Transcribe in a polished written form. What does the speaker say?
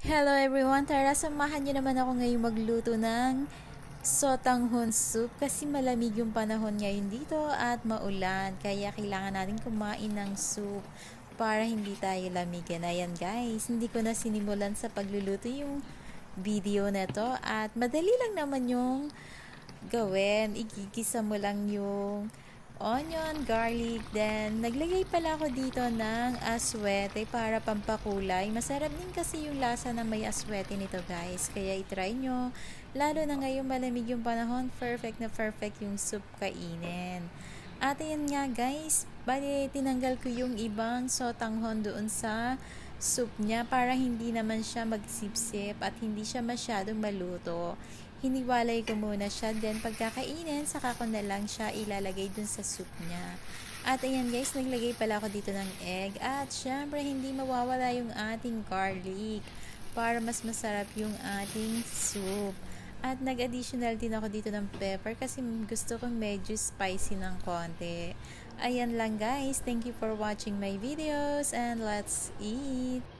Hello everyone! Tara, samahan nyo naman ako ngayong magluto ng sotanghon soup kasi malamig yung panahon ngayon dito at maulan. Kaya kailangan natin kumain ng soup para hindi tayo lamigan. Ayan guys, hindi ko na sinimulan sa pagluluto yung video na to at madali lang naman yung gawin. Igigisa mo lang yung onion, garlic, then naglagay pala ako dito ng aswete para pampakulay. Masarap din kasi yung lasa na may aswete nito guys, kaya itry nyo. Lalo na ngayon malamig yung panahon, perfect na perfect yung soup kainin. At ayan nga guys, bali tinanggal ko yung ibang sotanghon doon sa soup niya para hindi naman siya magsipsip at hindi siya masyadong maluto. Hiniwalay ko muna siya, then pagkakainin, saka ko na lang siya ilalagay dun sa soup niya. At ayan guys, naglagay pala ako dito ng egg at syempre hindi mawawala yung ating garlic para mas masarap yung ating soup. At nag-additional din ako dito ng pepper kasi gusto kong medyo spicy ng konti. Ayan lang guys, thank you for watching my videos and let's eat!